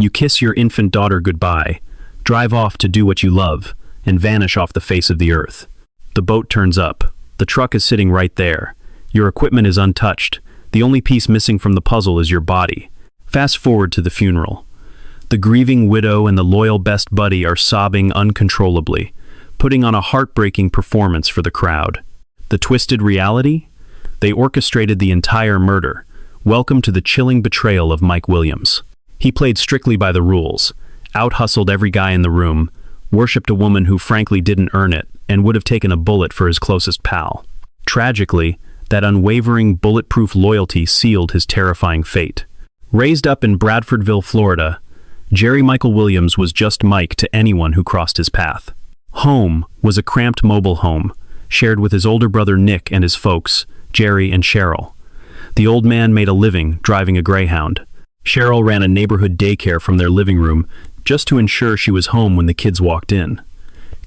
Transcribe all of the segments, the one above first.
You kiss your infant daughter goodbye, drive off to do what you love, and vanish off the face of the earth. The boat turns up. The truck is sitting right there. Your equipment is untouched. The only piece missing from the puzzle is your body. Fast forward to the funeral. The grieving widow and the loyal best buddy are sobbing uncontrollably, putting on a heartbreaking performance for the crowd. The twisted reality? They orchestrated the entire murder. Welcome to the chilling betrayal of Mike Williams. He played strictly by the rules, out-hustled every guy in the room, worshipped a woman who frankly didn't earn it, and would have taken a bullet for his closest pal. Tragically, that unwavering, bulletproof loyalty sealed his terrifying fate. Raised up in Bradfordville, Florida, Jerry Michael Williams was just Mike to anyone who crossed his path. Home was a cramped mobile home, shared with his older brother Nick and his folks, Jerry and Cheryl. The old man made a living driving a Greyhound. Cheryl ran a neighborhood daycare from their living room just to ensure she was home when the kids walked in.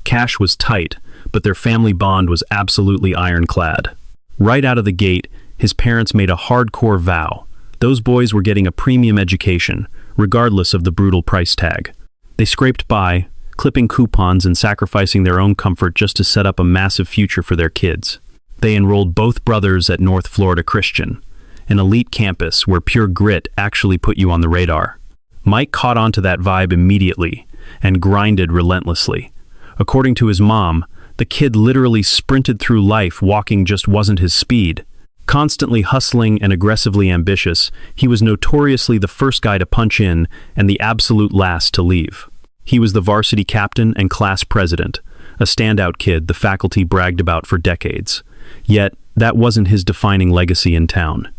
Cash was tight, but their family bond was absolutely ironclad. Right out of the gate, his parents made a hardcore vow. Those boys were getting a premium education, regardless of the brutal price tag. They scraped by, clipping coupons and sacrificing their own comfort just to set up a massive future for their kids. They enrolled both brothers at North Florida Christian, an elite campus where pure grit actually put you on the radar. Mike caught on to that vibe immediately and grinded relentlessly. According to his mom, the kid literally sprinted through life, walking just wasn't his speed. Constantly hustling and aggressively ambitious, he was notoriously the first guy to punch in and the absolute last to leave. He was the varsity captain and class president, a standout kid the faculty bragged about for decades. Yet, that wasn't his defining legacy in town.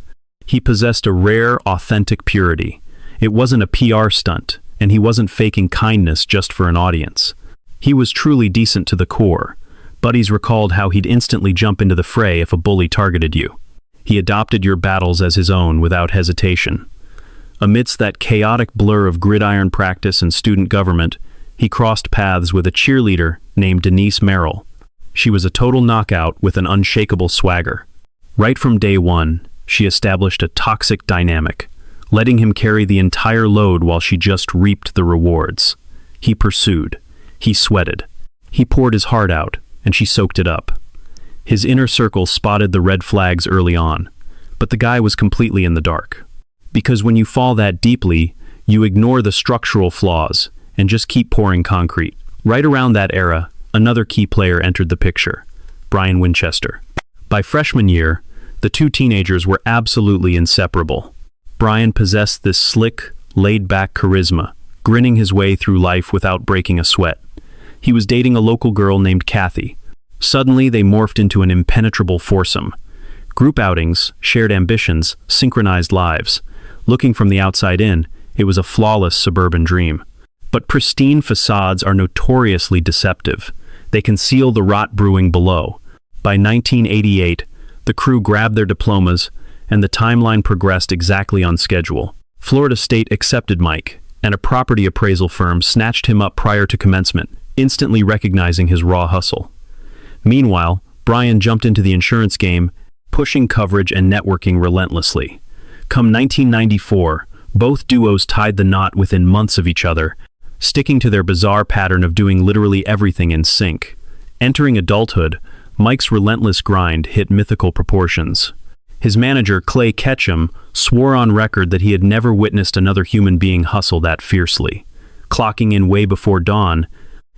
He possessed a rare, authentic purity. It wasn't a PR stunt, and he wasn't faking kindness just for an audience. He was truly decent to the core. Buddies recalled how he'd instantly jump into the fray if a bully targeted you. He adopted your battles as his own without hesitation. Amidst that chaotic blur of gridiron practice and student government, he crossed paths with a cheerleader named Denise. She was a total knockout with an unshakable swagger. Right from day one, she established a toxic dynamic, letting him carry the entire load while she just reaped the rewards. He pursued. He sweated. He poured his heart out, and she soaked it up. His inner circle spotted the red flags early on, but the guy was completely in the dark. Because when you fall that deeply, you ignore the structural flaws and just keep pouring concrete. Right around that era, another key player entered the picture, Brian Winchester. By freshman year, the two teenagers were absolutely inseparable. Brian possessed this slick, laid-back charisma, grinning his way through life without breaking a sweat. He was dating a local girl named Kathy. Suddenly, they morphed into an impenetrable foursome. Group outings, shared ambitions, synchronized lives. Looking from the outside in, it was a flawless suburban dream. But pristine facades are notoriously deceptive. They conceal the rot brewing below. By 1988, the crew grabbed their diplomas, and the timeline progressed exactly on schedule. Florida State accepted Mike, and a property appraisal firm snatched him up prior to commencement, instantly recognizing his raw hustle. Meanwhile, Brian jumped into the insurance game, pushing coverage and networking relentlessly. Come 1994, both duos tied the knot within months of each other, sticking to their bizarre pattern of doing literally everything in sync. Entering adulthood, Mike's relentless grind hit mythical proportions. His manager, Clay Ketchum, swore on record that he had never witnessed another human being hustle that fiercely. Clocking in way before dawn,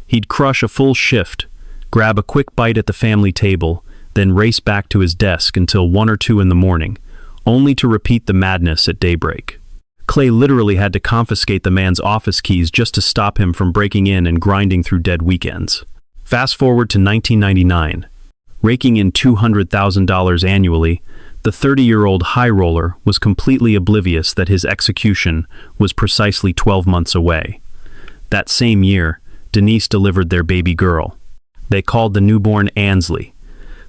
he'd crush a full shift, grab a quick bite at the family table, then race back to his desk until 1 or 2 in the morning, only to repeat the madness at daybreak. Clay literally had to confiscate the man's office keys just to stop him from breaking in and grinding through dead weekends. Fast forward to 1999. Raking in $200,000 annually, the 30-year-old high roller was completely oblivious that his execution was precisely 12 months away. That same year, Denise delivered their baby girl. They called the newborn Ansley.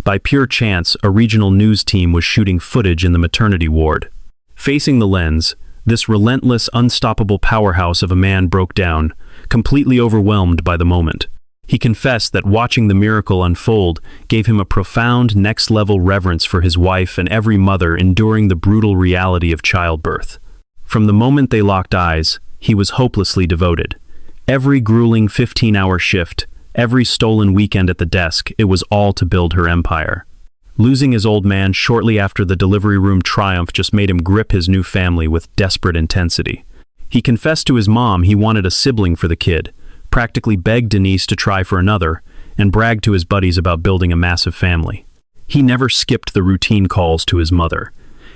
By pure chance, a regional news team was shooting footage in the maternity ward. Facing the lens, this relentless, unstoppable powerhouse of a man broke down, completely overwhelmed by the moment. He confessed that watching the miracle unfold gave him a profound, next-level reverence for his wife and every mother enduring the brutal reality of childbirth. From the moment they locked eyes, he was hopelessly devoted. Every grueling 15-hour shift, every stolen weekend at the desk, it was all to build her empire. Losing his old man shortly after the delivery room triumph just made him grip his new family with desperate intensity. He confessed to his mom he wanted a sibling for the kid, practically begged Denise to try for another, and bragged to his buddies about building a massive family. He never skipped the routine calls to his mother,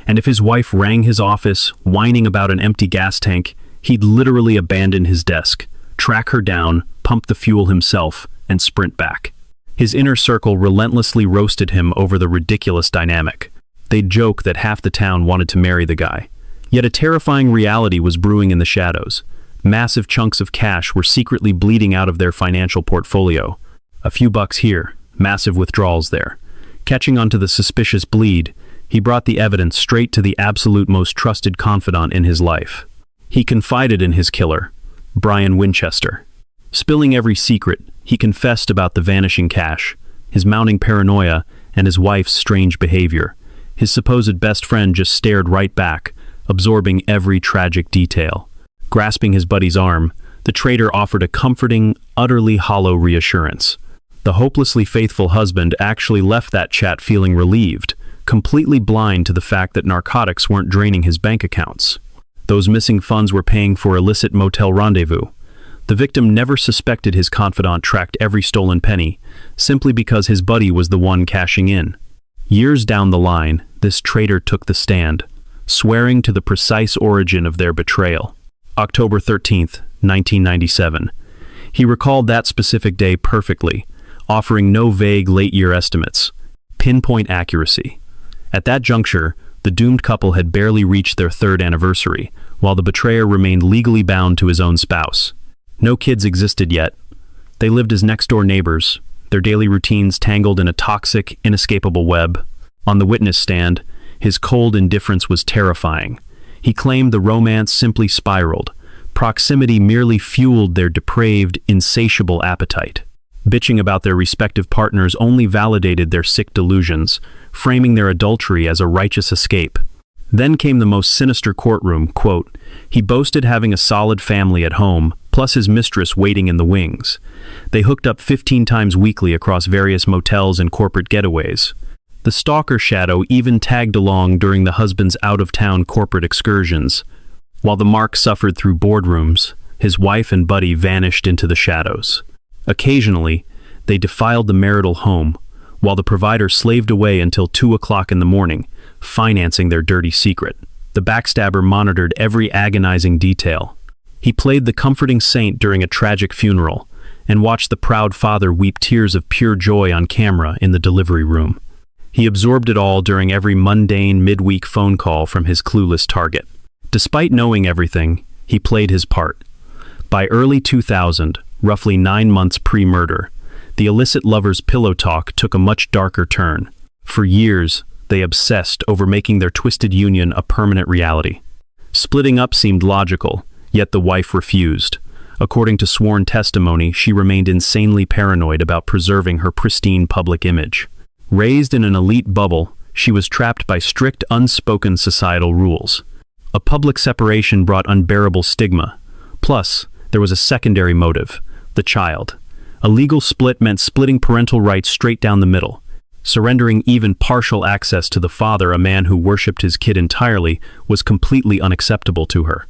and if his wife rang his office, whining about an empty gas tank, he'd literally abandon his desk, track her down, pump the fuel himself, and sprint back. His inner circle relentlessly roasted him over the ridiculous dynamic. They'd joke that half the town wanted to marry the guy. Yet a terrifying reality was brewing in the shadows. Massive chunks of cash were secretly bleeding out of their financial portfolio. A few bucks here, massive withdrawals there. Catching onto the suspicious bleed, he brought the evidence straight to the absolute most trusted confidant in his life. He confided in his killer, Brian Winchester. Spilling every secret, he confessed about the vanishing cash, his mounting paranoia, and his wife's strange behavior. His supposed best friend just stared right back, absorbing every tragic detail. Grasping his buddy's arm, the traitor offered a comforting, utterly hollow reassurance. The hopelessly faithful husband actually left that chat feeling relieved, completely blind to the fact that narcotics weren't draining his bank accounts. Those missing funds were paying for illicit motel rendezvous. The victim never suspected his confidant tracked every stolen penny, simply because his buddy was the one cashing in. Years down the line, this traitor took the stand, swearing to the precise origin of their betrayal. October 13th, 1997. He recalled that specific day perfectly, offering no vague late-year estimates. Pinpoint accuracy. At that juncture, the doomed couple had barely reached their third anniversary, while the betrayer remained legally bound to his own spouse. No kids existed yet. They lived as next-door neighbors, their daily routines tangled in a toxic, inescapable web. On the witness stand, his cold indifference was terrifying. He claimed the romance simply spiraled. Proximity merely fueled their depraved, insatiable appetite. Bitching about their respective partners only validated their sick delusions, framing their adultery as a righteous escape. Then came the most sinister courtroom, quote, "He boasted having a solid family at home, plus his mistress waiting in the wings. They hooked up 15 times weekly across various motels and corporate getaways. The stalker shadow even tagged along during the husband's out-of-town corporate excursions. While the mark suffered through boardrooms, his wife and buddy vanished into the shadows. Occasionally, they defiled the marital home, while the provider slaved away until 2 o'clock in the morning, financing their dirty secret. The backstabber monitored every agonizing detail. He played the comforting saint during a tragic funeral, and watched the proud father weep tears of pure joy on camera in the delivery room. He absorbed it all during every mundane midweek phone call from his clueless target. Despite knowing everything, he played his part. By early 2000, roughly 9 months pre-murder, the illicit lovers' pillow talk took a much darker turn. For years, they obsessed over making their twisted union a permanent reality. Splitting up seemed logical, yet the wife refused. According to sworn testimony, she remained insanely paranoid about preserving her pristine public image. Raised in an elite bubble, she was trapped by strict, unspoken societal rules. A public separation brought unbearable stigma. Plus, there was a secondary motive: the child. A legal split meant splitting parental rights straight down the middle. Surrendering even partial access to the father, a man who worshipped his kid entirely, was completely unacceptable to her.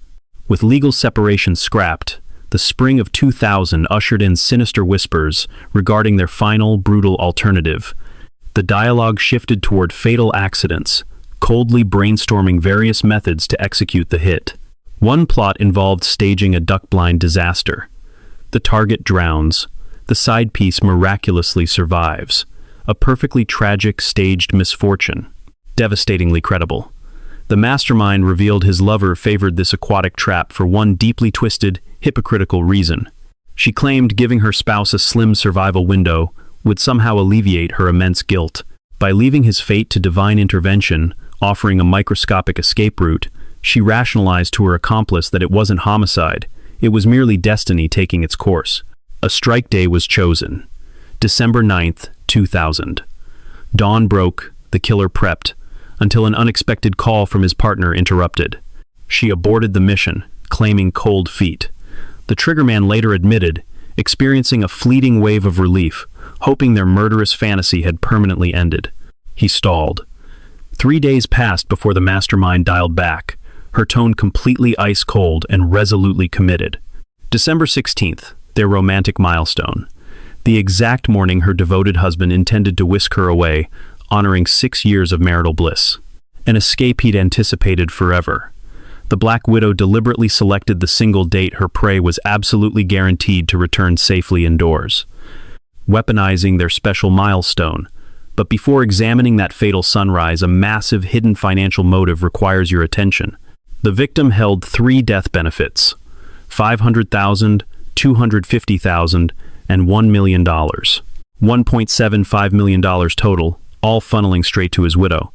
With legal separation scrapped, the spring of 2000 ushered in sinister whispers regarding their final, brutal alternative. The dialogue shifted toward fatal accidents, coldly brainstorming various methods to execute the hit. One plot involved staging a duck-blind disaster. The target drowns. The side piece miraculously survives. A perfectly tragic, staged misfortune. Devastatingly credible. The mastermind revealed his lover favored this aquatic trap for one deeply twisted, hypocritical reason. She claimed giving her spouse a slim survival window would somehow alleviate her immense guilt. By leaving his fate to divine intervention, offering a microscopic escape route, she rationalized to her accomplice that it wasn't homicide, it was merely destiny taking its course. A strike day was chosen. December 9th, 2000. Dawn broke, the killer prepped, until an unexpected call from his partner interrupted. She aborted the mission, claiming cold feet. The triggerman later admitted, experiencing a fleeting wave of relief, hoping their murderous fantasy had permanently ended. He stalled. 3 days passed before the mastermind dialed back, her tone completely ice-cold and resolutely committed. December 16th, their romantic milestone. The exact morning her devoted husband intended to whisk her away, honoring 6 years of marital bliss. An escape he'd anticipated forever. The Black Widow deliberately selected the single date her prey was absolutely guaranteed to return safely indoors, weaponizing their special milestone. But before examining that fatal sunrise, a massive hidden financial motive requires your attention. The victim held 3 death benefits: $500,000, $250,000, and $1 million. $1.75 million total, all funneling straight to his widow.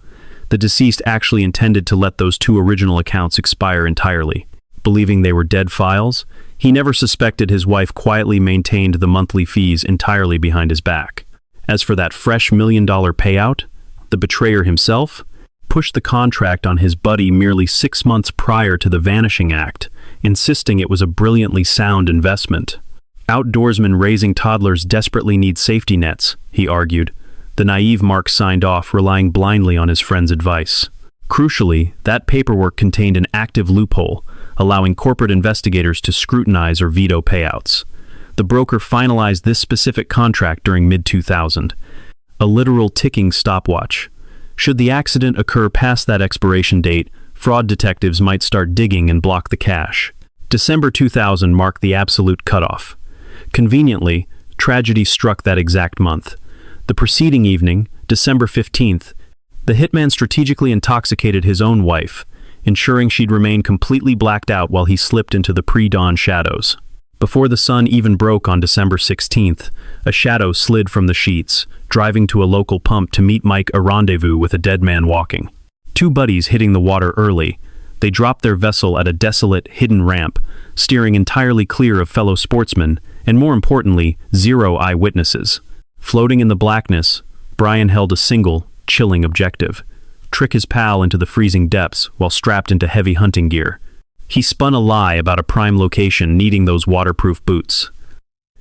The deceased actually intended to let those 2 original accounts expire entirely. Believing they were dead files, he never suspected his wife quietly maintained the monthly fees entirely behind his back. As for that fresh $1 million payout, the betrayer himself pushed the contract on his buddy merely 6 months prior to the vanishing act, insisting it was a brilliantly sound investment. Outdoorsmen raising toddlers desperately need safety nets, he argued. The naive Mark signed off, relying blindly on his friend's advice. Crucially, that paperwork contained an active loophole, allowing corporate investigators to scrutinize or veto payouts. The broker finalized this specific contract during mid-2000, a literal ticking stopwatch. Should the accident occur past that expiration date, fraud detectives might start digging and block the cash. December 2000 marked the absolute cutoff. Conveniently, tragedy struck that exact month. The preceding evening, December 15th, the hitman strategically intoxicated his own wife, ensuring she'd remain completely blacked out while he slipped into the pre-dawn shadows. Before the sun even broke on December 16th, a shadow slid from the sheets, driving to a local pump to meet Mike a rendezvous with a dead man walking. 2 buddies hitting the water early, they dropped their vessel at a desolate, hidden ramp, steering entirely clear of fellow sportsmen, and more importantly, 0 eyewitnesses. Floating in the blackness, Brian held a single, chilling objective: trick his pal into the freezing depths while strapped into heavy hunting gear. He spun a lie about a prime location needing those waterproof boots.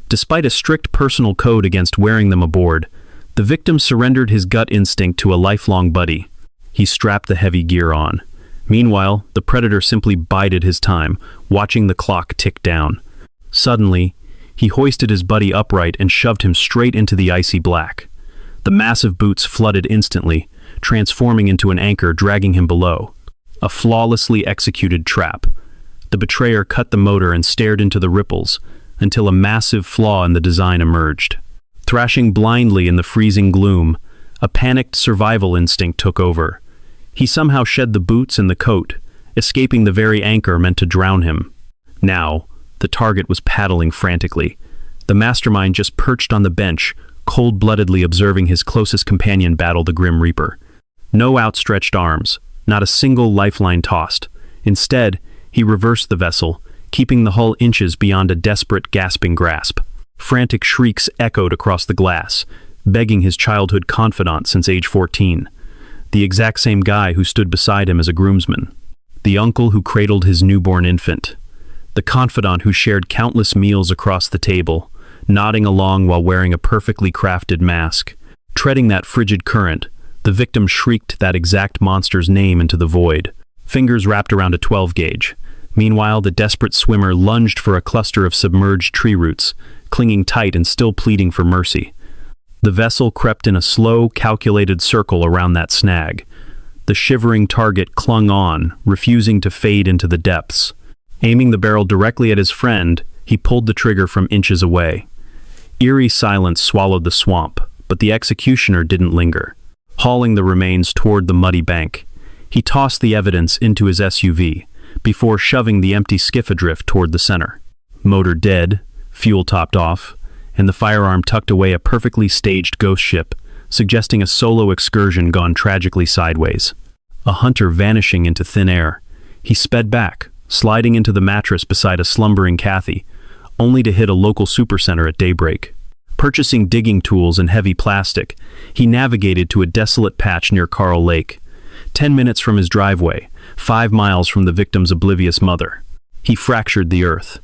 Despite a strict personal code against wearing them aboard, the victim surrendered his gut instinct to a lifelong buddy. He strapped the heavy gear on. Meanwhile, the predator simply bided his time, watching the clock tick down. Suddenly, he hoisted his buddy upright and shoved him straight into the icy black. The massive boots flooded instantly, transforming into an anchor dragging him below. A flawlessly executed trap. The betrayer cut the motor and stared into the ripples until a massive flaw in the design emerged. Thrashing blindly in the freezing gloom, a panicked survival instinct took over. He somehow shed the boots and the coat, escaping the very anchor meant to drown him. Now, the target was paddling frantically. The mastermind just perched on the bench, cold-bloodedly observing his closest companion battle the Grim Reaper. No outstretched arms, not a single lifeline tossed. Instead, he reversed the vessel, keeping the hull inches beyond a desperate, gasping grasp. Frantic shrieks echoed across the glass, begging his childhood confidant since age 14. The exact same guy who stood beside him as a groomsman. The uncle who cradled his newborn infant. The confidant who shared countless meals across the table, nodding along while wearing a perfectly crafted mask. Treading that frigid current, the victim shrieked that exact monster's name into the void, fingers wrapped around a 12-gauge. Meanwhile, the desperate swimmer lunged for a cluster of submerged tree roots, clinging tight and still pleading for mercy. The vessel crept in a slow, calculated circle around that snag. The shivering target clung on, refusing to fade into the depths. Aiming the barrel directly at his friend, he pulled the trigger from inches away. Eerie silence swallowed the swamp, but the executioner didn't linger. Hauling the remains toward the muddy bank, he tossed the evidence into his SUV, before shoving the empty skiff adrift toward the center. Motor dead, fuel topped off, and the firearm tucked away a perfectly staged ghost ship, suggesting a solo excursion gone tragically sideways. A hunter vanishing into thin air, he sped back, sliding into the mattress beside a slumbering Kathy, only to hit a local supercenter at daybreak. Purchasing digging tools and heavy plastic, he navigated to a desolate patch near Carr Lake, 10 minutes from his driveway, 5 miles from the victim's oblivious mother. He fractured the earth.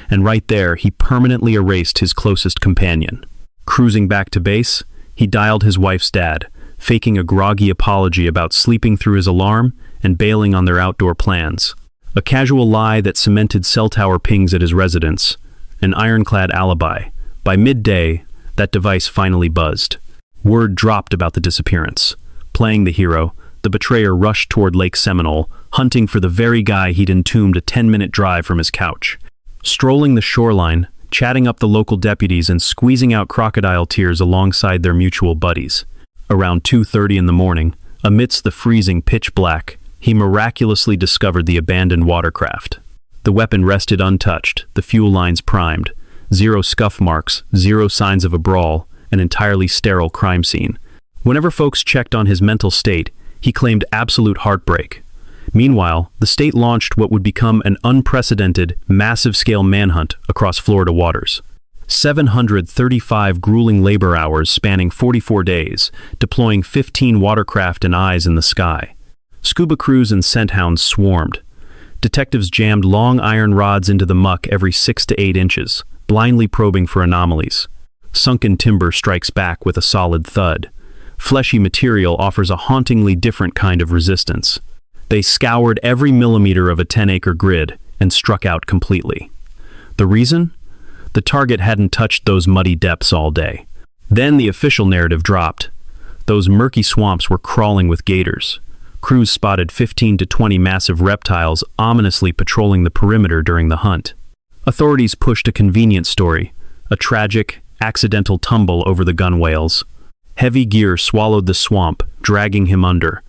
And right there, he permanently erased his closest companion. Cruising back to base, he dialed his wife's dad, faking a groggy apology about sleeping through his alarm and bailing on their outdoor plans. A casual lie that cemented cell tower pings at his residence, an ironclad alibi. By midday, that device finally buzzed. Word dropped about the disappearance. Playing the hero, the betrayer rushed toward Lake Seminole, hunting for the very guy he'd entombed a 10-minute drive from his couch. Strolling the shoreline, chatting up the local deputies and squeezing out crocodile tears alongside their mutual buddies. Around 2:30 in the morning, amidst the freezing pitch black, he miraculously discovered the abandoned watercraft. The weapon rested untouched, the fuel lines primed, zero scuff marks, zero signs of a brawl, an entirely sterile crime scene. Whenever folks checked on his mental state, he claimed absolute heartbreak. Meanwhile, the state launched what would become an unprecedented, massive-scale manhunt across Florida waters. 735 grueling labor hours spanning 44 days, deploying 15 watercraft and eyes in the sky. Scuba crews and scent hounds swarmed. Detectives jammed long iron rods into the muck every 6 to 8 inches, blindly probing for anomalies. Sunken timber strikes back with a solid thud. Fleshy material offers a hauntingly different kind of resistance. They scoured every millimeter of a 10-acre grid and struck out completely. The reason? The target hadn't touched those muddy depths all day. Then the official narrative dropped. Those murky swamps were crawling with gators. Crews spotted 15 to 20 massive reptiles ominously patrolling the perimeter during the hunt. Authorities pushed a convenient story, a tragic, accidental tumble over the gunwales. Heavy gear swallowed the swamp, dragging him under.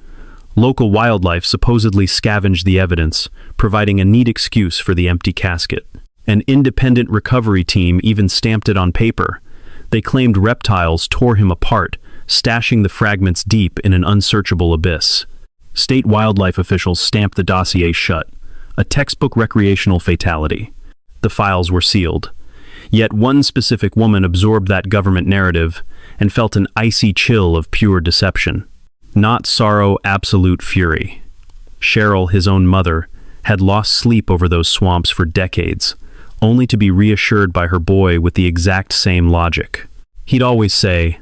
Local wildlife supposedly scavenged the evidence, providing a neat excuse for the empty casket. An independent recovery team even stamped it on paper. They claimed reptiles tore him apart, stashing the fragments deep in an unsearchable abyss. State wildlife officials stamped the dossier shut, a textbook recreational fatality. The files were sealed. Yet one specific woman absorbed that government narrative and felt an icy chill of pure deception. Not sorrow, absolute fury. Cheryl, his own mother, had lost sleep over those swamps for decades, only to be reassured by her boy with the exact same logic. He'd always say,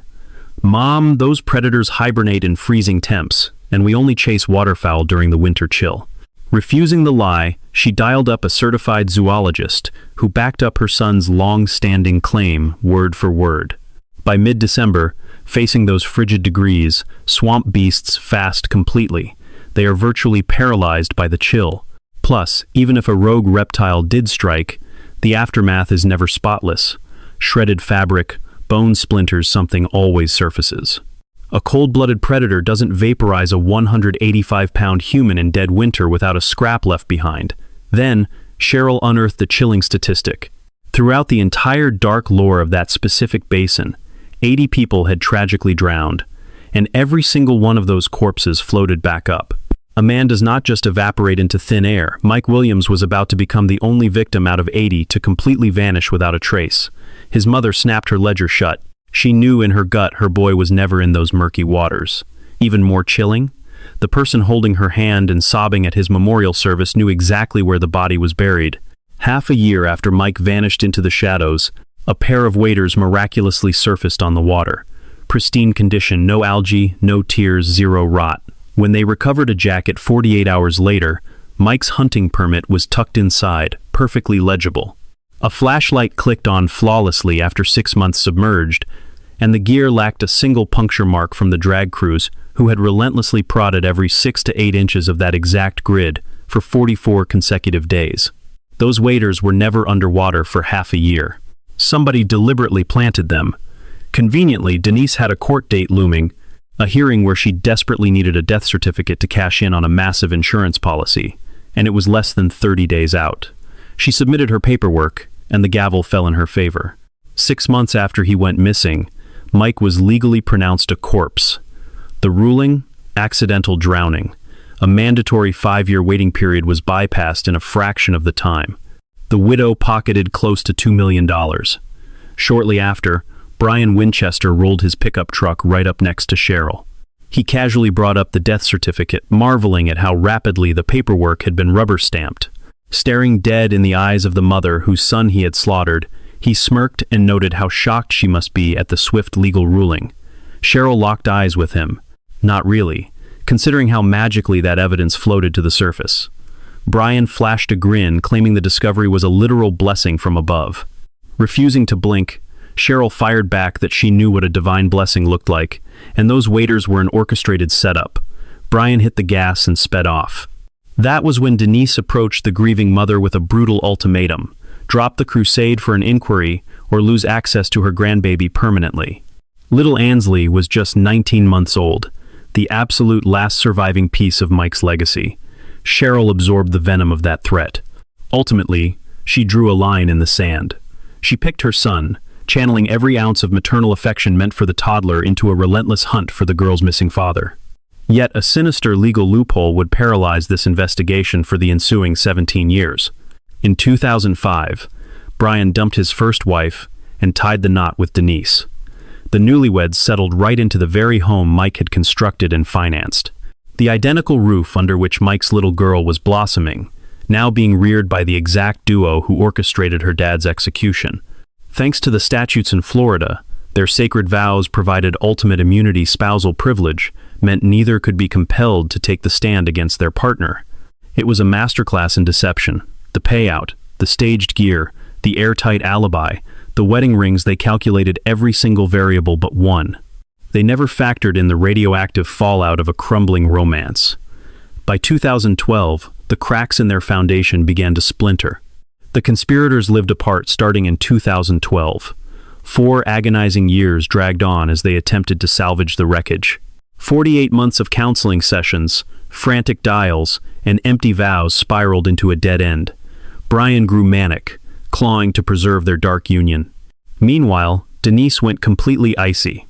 "Mom, those predators hibernate in freezing temps, and we only chase waterfowl during the winter chill." Refusing the lie, she dialed up a certified zoologist who backed up her son's long-standing claim, word for word. By mid-December, facing those frigid degrees, swamp beasts fast completely. They are virtually paralyzed by the chill. Plus, even if a rogue reptile did strike, the aftermath is never spotless. Shredded fabric, bone splinters, something always surfaces. A cold-blooded predator doesn't vaporize a 185-pound human in dead winter without a scrap left behind. Then, Cheryl unearthed the chilling statistic. Throughout the entire dark lore of that specific basin, 80 people had tragically drowned, and every single one of those corpses floated back up. A man does not just evaporate into thin air. Mike Williams was about to become the only victim out of 80 to completely vanish without a trace. His mother snapped her ledger shut. She knew in her gut her boy was never in those murky waters. Even more chilling, the person holding her hand and sobbing at his memorial service knew exactly where the body was buried. Half a year after Mike vanished into the shadows, a pair of waders miraculously surfaced on the water. Pristine condition, no algae, no tears, zero rot. When they recovered a jacket 48 hours later, Mike's hunting permit was tucked inside, perfectly legible. A flashlight clicked on flawlessly after 6 months submerged, and the gear lacked a single puncture mark from the drag crews who had relentlessly prodded every 6 to 8 inches of that exact grid for 44 consecutive days. Those waders were never underwater for half a year. Somebody deliberately planted them. Conveniently, Denise had a court date looming, a hearing where she desperately needed a death certificate to cash in on a massive insurance policy, and it was less than 30 days out. She submitted her paperwork, and the gavel fell in her favor. 6 months after he went missing, Mike was legally pronounced a corpse. The ruling? Accidental drowning. A mandatory 5-year waiting period was bypassed in a fraction of the time. The widow pocketed close to $2 million. Shortly after, Brian Winchester rolled his pickup truck right up next to Cheryl. He casually brought up the death certificate, marveling at how rapidly the paperwork had been rubber-stamped. Staring dead in the eyes of the mother whose son he had slaughtered, he smirked and noted how shocked she must be at the swift legal ruling. Cheryl locked eyes with him. Not really, considering how magically that evidence floated to the surface. Brian flashed a grin, claiming the discovery was a literal blessing from above. Refusing to blink, Cheryl fired back that she knew what a divine blessing looked like, and those waiters were an orchestrated setup. Brian hit the gas and sped off. That was when Denise approached the grieving mother with a brutal ultimatum: drop the crusade for an inquiry or lose access to her grandbaby permanently. Little Ansley was just 19 months old, the absolute last surviving piece of Mike's legacy. Cheryl absorbed the venom of that threat. Ultimately, she drew a line in the sand. She picked her son, channeling every ounce of maternal affection meant for the toddler into a relentless hunt for the girl's missing father. Yet a sinister legal loophole would paralyze this investigation for the ensuing 17 years. In 2005, Brian dumped his first wife and tied the knot with Denise. The newlyweds settled right into the very home Mike had constructed and financed. The identical roof under which Mike's little girl was blossoming, now being reared by the exact duo who orchestrated her dad's execution. Thanks to the statutes in Florida, their sacred vows provided ultimate immunity. Spousal privilege meant neither could be compelled to take the stand against their partner. It was a masterclass in deception. The payout, the staged gear, the airtight alibi, the wedding rings. They calculated every single variable but one. They never factored in the radioactive fallout of a crumbling romance. By 2012, the cracks in their foundation began to splinter. The conspirators lived apart starting in 2012. 4 agonizing years dragged on as they attempted to salvage the wreckage. 48 months of counseling sessions, frantic dials, and empty vows spiraled into a dead end. Brian grew manic, clawing to preserve their dark union. Meanwhile, Denise went completely icy.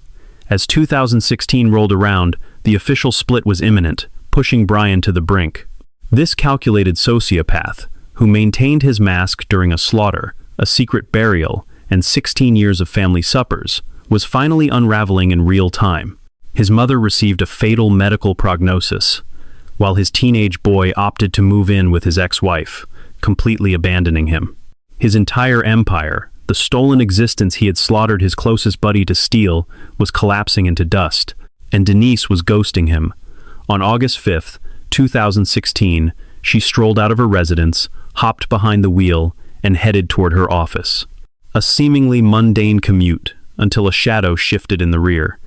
As 2016 rolled around, the official split was imminent, pushing Brian to the brink. This calculated sociopath, who maintained his mask during a slaughter, a secret burial, and 16 years of family suppers, was finally unraveling in real time. His mother received a fatal medical prognosis, while his teenage boy opted to move in with his ex-wife, completely abandoning him. His entire empire, the stolen existence he had slaughtered his closest buddy to steal, was collapsing into dust, and Denise was ghosting him. On August 5, 2016, she strolled out of her residence, hopped behind the wheel, and headed toward her office. A seemingly mundane commute, until a shadow shifted in the rear.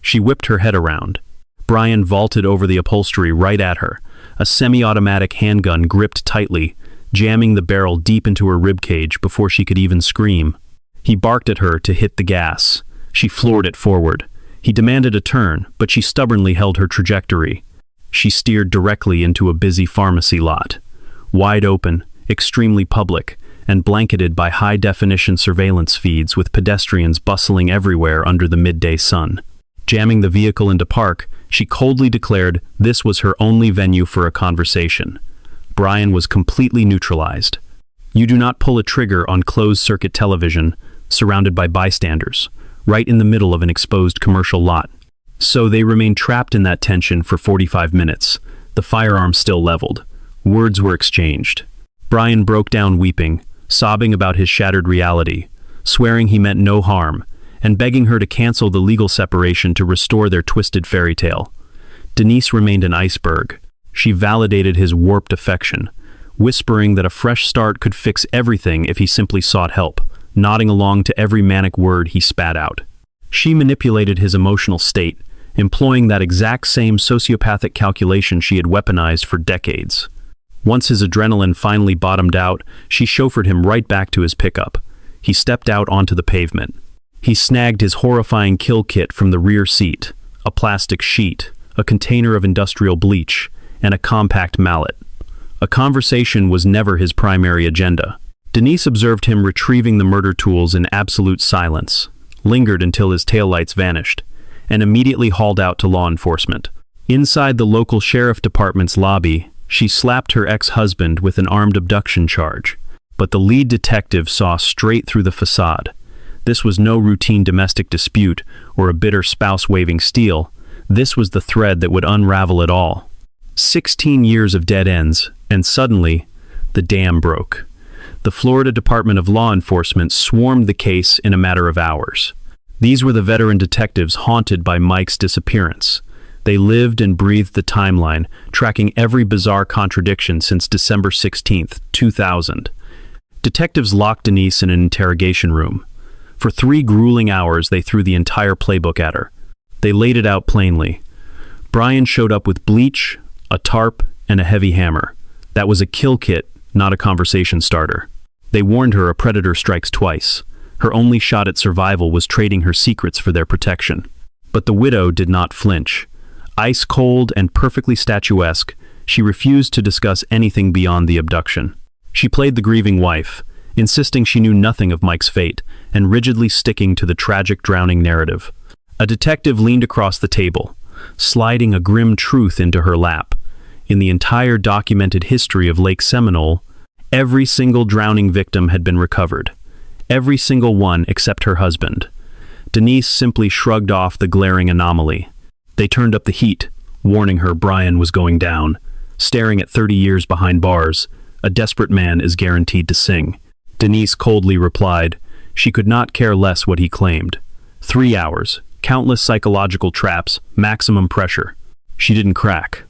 She whipped her head around. Brian vaulted over the upholstery right at her, a semi-automatic handgun gripped tightly, jamming the barrel deep into her ribcage before she could even scream. He barked at her to hit the gas. She floored it forward. He demanded a turn, but she stubbornly held her trajectory. She steered directly into a busy pharmacy lot. Wide open, extremely public, and blanketed by high-definition surveillance feeds with pedestrians bustling everywhere under the midday sun. Jamming the vehicle into park, she coldly declared this was her only venue for a conversation. Brian was completely neutralized. You do not pull a trigger on closed-circuit television, surrounded by bystanders, right in the middle of an exposed commercial lot. So they remained trapped in that tension for 45 minutes, the firearm still leveled. Words were exchanged. Brian broke down weeping, sobbing about his shattered reality, swearing he meant no harm, and begging her to cancel the legal separation to restore their twisted fairy tale. Denise remained an iceberg. She validated his warped affection, whispering that a fresh start could fix everything if he simply sought help, nodding along to every manic word he spat out. She manipulated his emotional state, employing that exact same sociopathic calculation she had weaponized for decades. Once his adrenaline finally bottomed out, she chauffeured him right back to his pickup. He stepped out onto the pavement. He snagged his horrifying kill kit from the rear seat, a plastic sheet, a container of industrial bleach, and a compact mallet. A conversation was never his primary agenda. Denise observed him retrieving the murder tools in absolute silence, lingered until his taillights vanished, and immediately hauled out to law enforcement. Inside the local sheriff department's lobby, she slapped her ex-husband with an armed abduction charge. But the lead detective saw straight through the facade. This was no routine domestic dispute or a bitter spouse waving steel. This was the thread that would unravel it all. 16 years of dead ends, and suddenly, The dam broke. The Florida Department of Law Enforcement swarmed the case in a matter of hours. These were the veteran detectives haunted by Mike's disappearance. They lived and breathed the timeline, tracking every bizarre contradiction since December 16, 2000. Detectives locked Denise in an interrogation room. For 3 grueling hours, they threw the entire playbook at her. They laid it out plainly. Brian showed up with bleach, a tarp, and a heavy hammer. That was a kill kit, not a conversation starter. They warned her a predator strikes twice. Her only shot at survival was trading her secrets for their protection. But the widow did not flinch. Ice cold and perfectly statuesque, she refused to discuss anything beyond the abduction. She played the grieving wife, insisting she knew nothing of Mike's fate, and rigidly sticking to the tragic drowning narrative. A detective leaned across the table, sliding a grim truth into her lap. In the entire documented history of Lake Seminole, every single drowning victim had been recovered. Every single one except her husband. Denise simply shrugged off the glaring anomaly. They turned up the heat, warning her Brian was going down. Staring at 30 years behind bars, a desperate man is guaranteed to sing. Denise coldly replied, she could not care less what he claimed. 3 hours, countless psychological traps, maximum pressure. She didn't crack.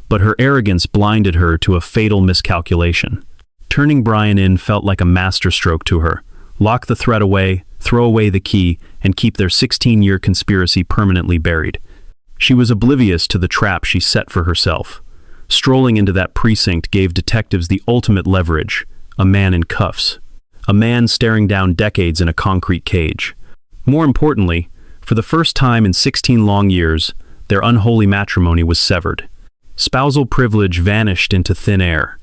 But her arrogance blinded her to a fatal miscalculation. Turning Brian in felt like a masterstroke to her. Lock the threat away, throw away the key, and keep their 16-year conspiracy permanently buried. She was oblivious to the trap she set for herself. Strolling into that precinct gave detectives the ultimate leverage, a man in cuffs. A man staring down decades in a concrete cage. More importantly, for the first time in 16 long years, their unholy matrimony was severed. Spousal privilege vanished into thin air.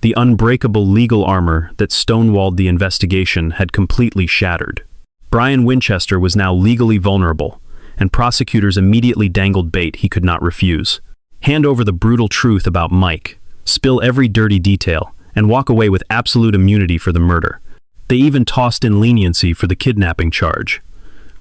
The unbreakable legal armor that stonewalled the investigation had completely shattered. Brian Winchester was now legally vulnerable, and prosecutors immediately dangled bait he could not refuse. Hand over the brutal truth about Mike, spill every dirty detail, and walk away with absolute immunity for the murder. They even tossed in leniency for the kidnapping charge.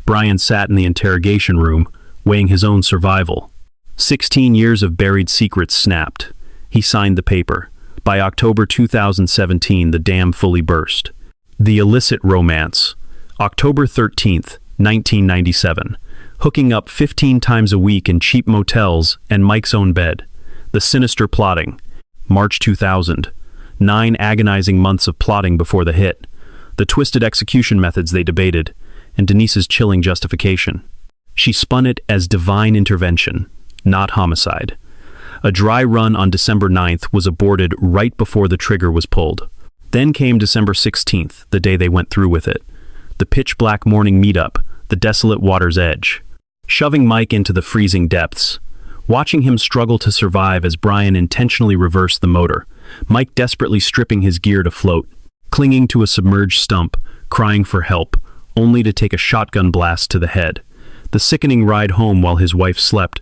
Brian sat in the interrogation room, weighing his own survival. 16 years of buried secrets snapped. He signed the paper. By October 2017, the dam fully burst. The illicit romance. October 13th, 1997. Hooking up 15 times a week in cheap motels and Mike's own bed. The sinister plotting. March 2000. 9 agonizing months of plotting before the hit. The twisted execution methods they debated, and Denise's chilling justification. She spun it as divine intervention, not homicide. A dry run on December 9th was aborted right before the trigger was pulled. Then came December 16th, the day they went through with it. The pitch-black morning meetup, the desolate water's edge. Shoving Mike into the freezing depths. Watching him struggle to survive as Brian intentionally reversed the motor. Mike desperately stripping his gear to float. Clinging to a submerged stump, crying for help, only to take a shotgun blast to the head. The sickening ride home while his wife slept,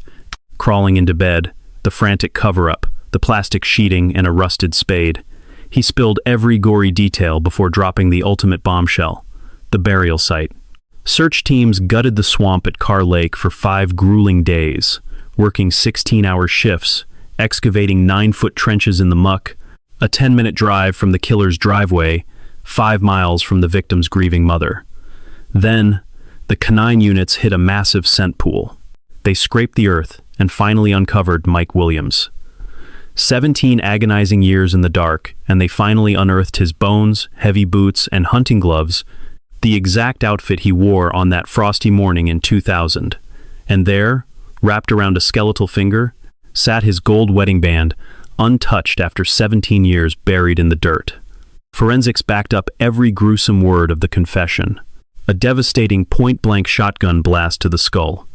crawling into bed, the frantic cover-up, the plastic sheeting, and a rusted spade. He spilled every gory detail before dropping the ultimate bombshell, the burial site. Search teams gutted the swamp at Carr Lake for 5 grueling days, working 16-hour shifts, excavating 9-foot trenches in the muck, a 10-minute drive from the killer's driveway, 5 miles from the victim's grieving mother. Then, the canine units hit a massive scent pool. They scraped the earth and finally uncovered Mike Williams. 17 agonizing years in the dark, and they finally unearthed his bones, heavy boots, and hunting gloves, the exact outfit he wore on that frosty morning in 2000. And there, wrapped around a skeletal finger, sat his gold wedding band, untouched after 17 years buried in the dirt. Forensics backed up every gruesome word of the confession. A devastating point-blank shotgun blast to the skull.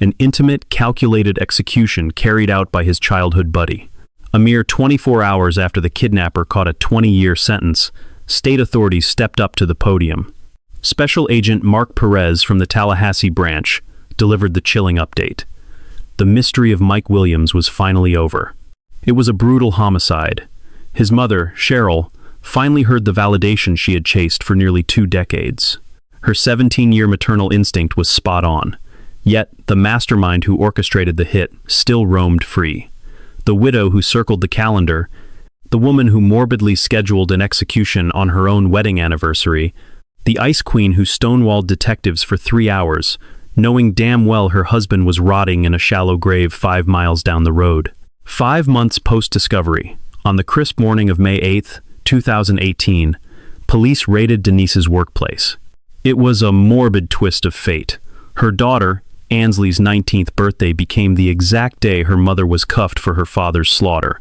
An intimate, calculated execution carried out by his childhood buddy. A mere 24 hours after the kidnapper caught a 20-year sentence, state authorities stepped up to the podium. Special Agent Mark Perez from the Tallahassee branch delivered the chilling update. The mystery of Mike Williams was finally over. It was a brutal homicide. His mother, Cheryl, finally heard the validation she had chased for nearly 2 decades. Her 17-year maternal instinct was spot on. Yet, the mastermind who orchestrated the hit still roamed free. The widow who circled the calendar the woman who morbidly scheduled an execution on her own wedding anniversary, the ice queen who stonewalled detectives for 3 hours, knowing damn well her husband was rotting in a shallow grave 5 miles down the road. 5 months post-discovery, on the crisp morning of May 8, 2018, police raided Denise's workplace. It was a morbid twist of fate. Her daughter, Ansley's 19th birthday, became the exact day her mother was cuffed for her father's slaughter.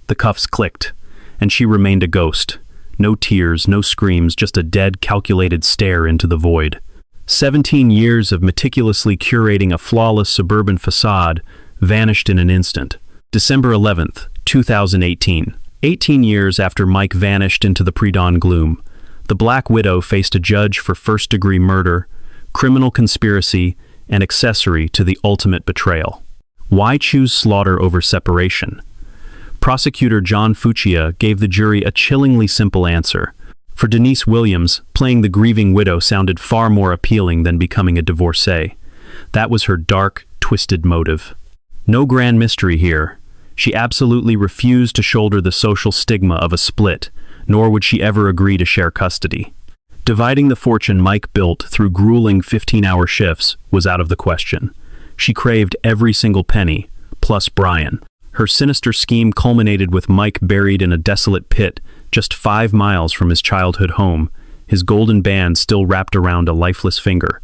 The cuffs clicked, and she remained a ghost. No tears, no screams, just a dead, calculated stare into the void. 17 years of meticulously curating a flawless suburban facade vanished in an instant. December 11th, 2018. 18 years after Mike vanished into the pre-dawn gloom, the Black Widow faced a judge for first-degree murder, criminal conspiracy, and accessory to the ultimate betrayal. Why choose slaughter over separation? Prosecutor John Fuccia gave the jury a chillingly simple answer. For Denise Williams, playing the grieving widow sounded far more appealing than becoming a divorcee. That was her dark, twisted motive. No grand mystery here. She absolutely refused to shoulder the social stigma of a split, nor would she ever agree to share custody. Dividing the fortune Mike built through grueling 15-hour shifts was out of the question. She craved every single penny, plus Brian. Her sinister scheme culminated with Mike buried in a desolate pit just 5 miles from his childhood home, his golden band still wrapped around a lifeless finger.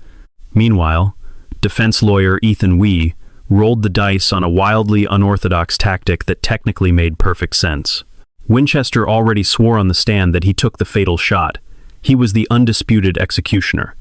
Meanwhile, defense lawyer Ethan Wee rolled the dice on a wildly unorthodox tactic that technically made perfect sense. Winchester already swore on the stand that he took the fatal shot. He was the undisputed executioner.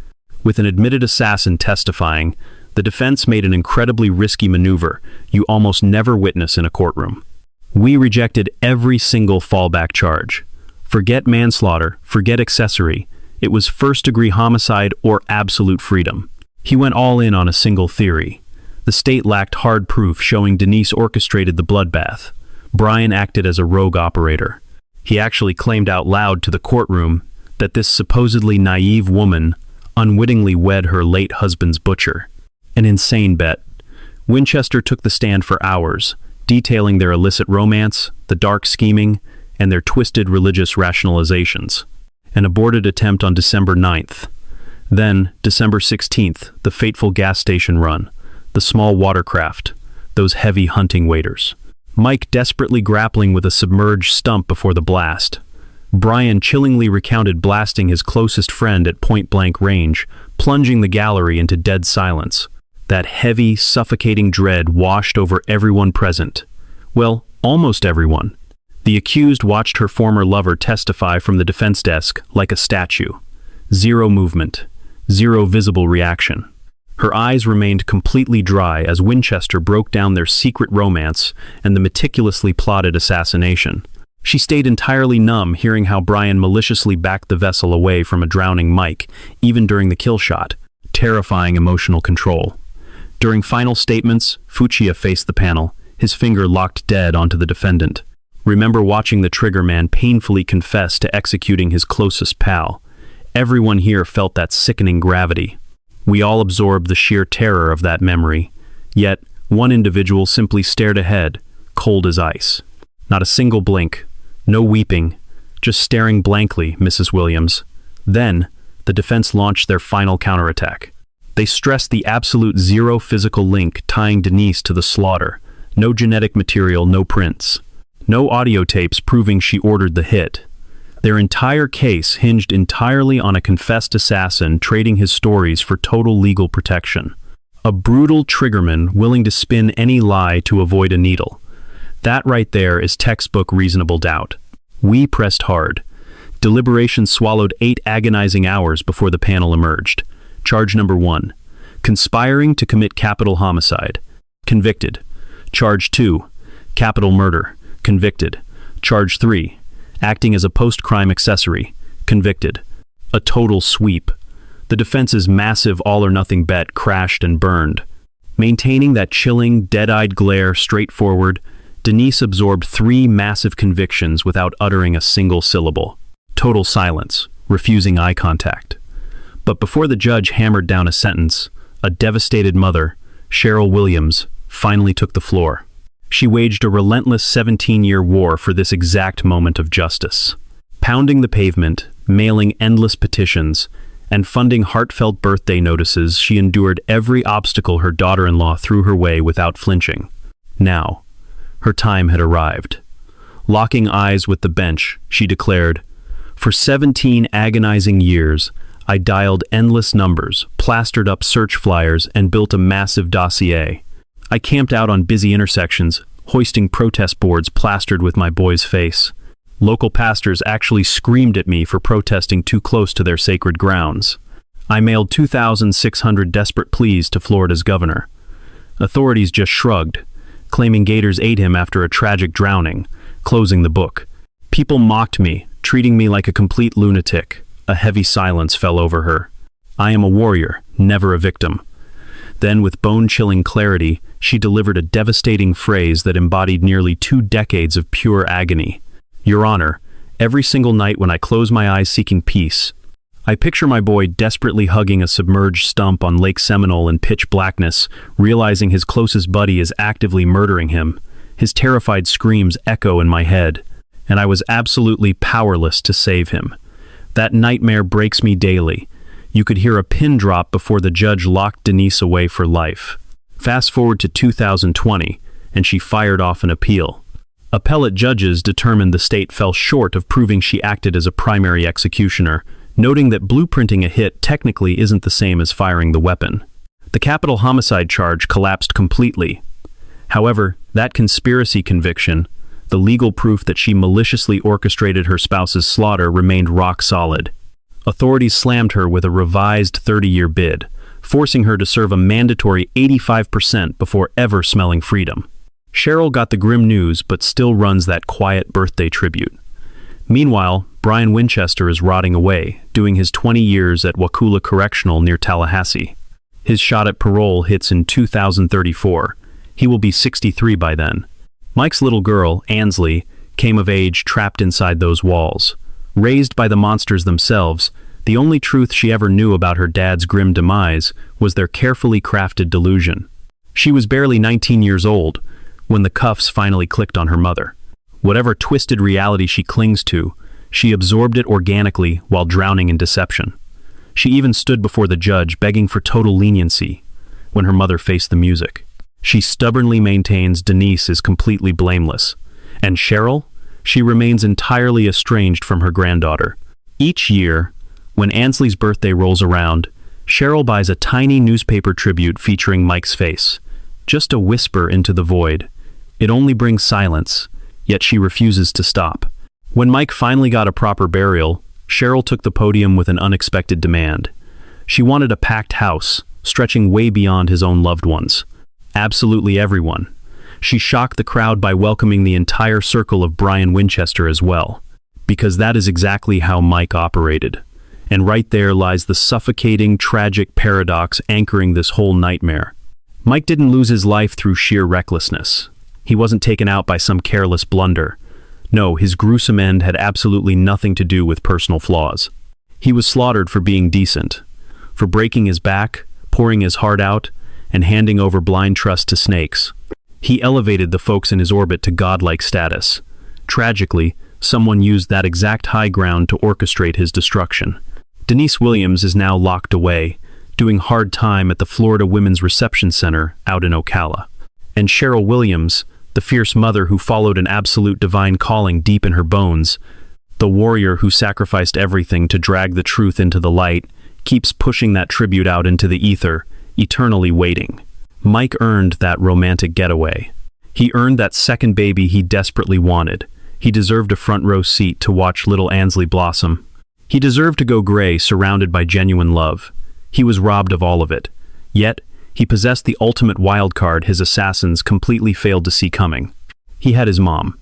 With an admitted assassin testifying, the defense made an incredibly risky maneuver you almost never witness in a courtroom. We rejected every single fallback charge. Forget manslaughter, forget accessory. It was first-degree homicide or absolute freedom. He went all in on a single theory. The state lacked hard proof showing Denise orchestrated the bloodbath. Brian acted as a rogue operator. He actually claimed out loud to the courtroom that this supposedly naive woman unwittingly wed her late husband's butcher. An insane bet. Winchester took the stand for hours, detailing their illicit romance, the dark scheming, and their twisted religious rationalizations. An aborted attempt on December 9th. Then, December 16th, the fateful gas station run, the small watercraft, those heavy hunting waders. Mike desperately grappling with a submerged stump before the blast. Brian chillingly recounted blasting his closest friend at point-blank range, plunging the gallery into dead silence. That heavy, suffocating dread washed over everyone present. Well, almost everyone. The accused watched her former lover testify from the defense desk like a statue. Zero movement. Zero visible reaction. Her eyes remained completely dry as Winchester broke down their secret romance and the meticulously plotted assassination. She stayed entirely numb hearing how Brian maliciously backed the vessel away from a drowning Mike, even during the kill shot. Terrifying emotional control. During final statements, Fuccia faced the panel, his finger locked dead onto the defendant. Remember watching the trigger man painfully confess to executing his closest pal. Everyone here felt that sickening gravity. We all absorbed the sheer terror of that memory. Yet, one individual simply stared ahead, cold as ice. Not a single blink, no weeping, just staring blankly, Mrs. Williams. Then, the defense launched their final counterattack. They stressed the absolute zero physical link tying Denise to the slaughter. No genetic material, no prints. No audio tapes proving she ordered the hit. Their entire case hinged entirely on a confessed assassin trading his stories for total legal protection. A brutal triggerman willing to spin any lie to avoid a needle. That right there is textbook reasonable doubt. We pressed hard. Deliberations swallowed 8 agonizing hours before the panel emerged. Charge number 1. Conspiring to commit capital homicide. Convicted. Charge 2. Capital murder. Convicted. Charge 3. Acting as a post-crime accessory. Convicted. A total sweep. The defense's massive all-or-nothing bet crashed and burned. Maintaining that chilling, dead-eyed glare straightforward, Denise absorbed 3 massive convictions without uttering a single syllable. Total silence, refusing eye contact. But before the judge hammered down a sentence, a devastated mother, Cheryl Williams, finally took the floor. She waged a relentless 17-year war for this exact moment of justice. Pounding the pavement, mailing endless petitions, and funding heartfelt birthday notices, she endured every obstacle her daughter-in-law threw her way without flinching. Now, her time had arrived. Locking eyes with the bench, she declared, "For 17 agonizing years, I dialed endless numbers, plastered up search flyers, and built a massive dossier. I camped out on busy intersections, hoisting protest boards plastered with my boy's face. Local pastors actually screamed at me for protesting too close to their sacred grounds. I mailed 2,600 desperate pleas to Florida's governor. Authorities just shrugged, claiming gators ate him after a tragic drowning, closing the book. People mocked me, treating me like a complete lunatic." A heavy silence fell over her. "I am a warrior, never a victim." Then, with bone-chilling clarity, she delivered a devastating phrase that embodied nearly 2 decades of pure agony. "Your Honor, every single night when I close my eyes seeking peace, I picture my boy desperately hugging a submerged stump on Lake Seminole in pitch blackness, realizing his closest buddy is actively murdering him. His terrified screams echo in my head, and I was absolutely powerless to save him. That nightmare breaks me daily. You could hear a pin drop before the judge locked Denise away for life." Fast forward to 2020, and she fired off an appeal. Appellate judges determined the state fell short of proving she acted as a primary executioner, noting that blueprinting a hit technically isn't the same as firing the weapon. The capital homicide charge collapsed completely. However, that conspiracy conviction, the legal proof that she maliciously orchestrated her spouse's slaughter, remained rock solid. Authorities slammed her with a revised 30-year bid, forcing her to serve a mandatory 85% before ever smelling freedom. Cheryl got the grim news but still runs that quiet birthday tribute. Meanwhile, Brian Winchester is rotting away, doing his 20 years at Wakulla Correctional near Tallahassee. His shot at parole hits in 2034. He will be 63 by then. Mike's little girl, Ansley, came of age trapped inside those walls. Raised by the monsters themselves, the only truth she ever knew about her dad's grim demise was their carefully crafted delusion. She was barely 19 years old when the cuffs finally clicked on her mother. Whatever twisted reality she clings to, she absorbed it organically while drowning in deception. She even stood before the judge begging for total leniency when her mother faced the music. She stubbornly maintains Denise is completely blameless. And Cheryl? She remains entirely estranged from her granddaughter. Each year, when Ansley's birthday rolls around, Cheryl buys a tiny newspaper tribute featuring Mike's face. Just a whisper into the void. It only brings silence, yet she refuses to stop. When Mike finally got a proper burial, Cheryl took the podium with an unexpected demand. She wanted a packed house, stretching way beyond his own loved ones. Absolutely everyone. She shocked the crowd by welcoming the entire circle of Brian Winchester as well. Because that is exactly how Mike operated. And right there lies the suffocating, tragic paradox anchoring this whole nightmare. Mike didn't lose his life through sheer recklessness. He wasn't taken out by some careless blunder. No, his gruesome end had absolutely nothing to do with personal flaws. He was slaughtered for being decent, for breaking his back, pouring his heart out, and handing over blind trust to snakes. He elevated the folks in his orbit to godlike status. Tragically, someone used that exact high ground to orchestrate his destruction. Denise Williams is now locked away, doing hard time at the Florida Women's Reception Center out in Ocala. And Cheryl Williams, the fierce mother who followed an absolute divine calling deep in her bones, the warrior who sacrificed everything to drag the truth into the light, keeps pushing that tribute out into the ether, eternally waiting. Mike earned that romantic getaway. He earned that second baby he desperately wanted. He deserved a front row seat to watch little Ansley blossom. He deserved to go gray, surrounded by genuine love. He was robbed of all of it. Yet, he possessed the ultimate wild card his assassins completely failed to see coming. He had his mom.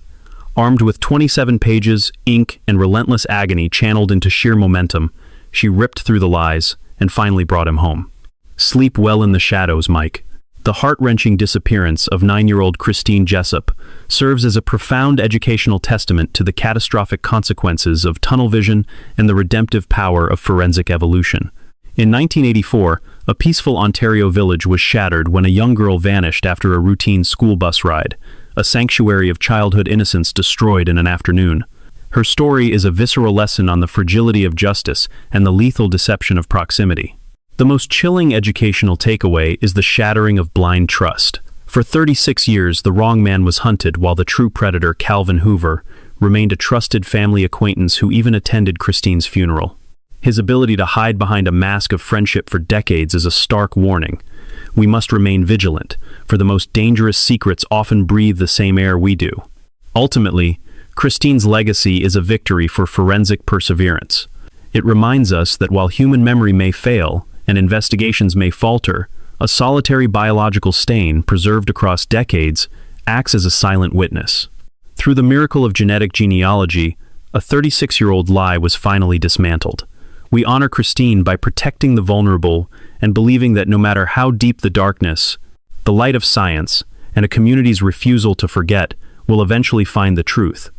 Armed with 27 pages, ink, and relentless agony channeled into sheer momentum, she ripped through the lies and finally brought him home. Sleep well in the shadows, Mike. The heart-wrenching disappearance of 9-year-old Christine Jessup serves as a profound educational testament to the catastrophic consequences of tunnel vision and the redemptive power of forensic evolution. In 1984, a peaceful Ontario village was shattered when a young girl vanished after a routine school bus ride. a sanctuary of childhood innocence destroyed in an afternoon. Her story is a visceral lesson on the fragility of justice and the lethal deception of proximity. The most chilling educational takeaway is the shattering of blind trust. For 36 years, the wrong man was hunted while the true predator, Calvin Hoover, remained a trusted family acquaintance who even attended Christine's funeral. His ability to hide behind a mask of friendship for decades is a stark warning. We must remain vigilant, for the most dangerous secrets often breathe the same air we do. Ultimately, Christine's legacy is a victory for forensic perseverance. It reminds us that while human memory may fail and investigations may falter, a solitary biological stain preserved across decades acts as a silent witness. Through the miracle of genetic genealogy, a 36-year-old lie was finally dismantled. We honor Christine by protecting the vulnerable and believing that no matter how deep the darkness, the light of science and a community's refusal to forget will eventually find the truth.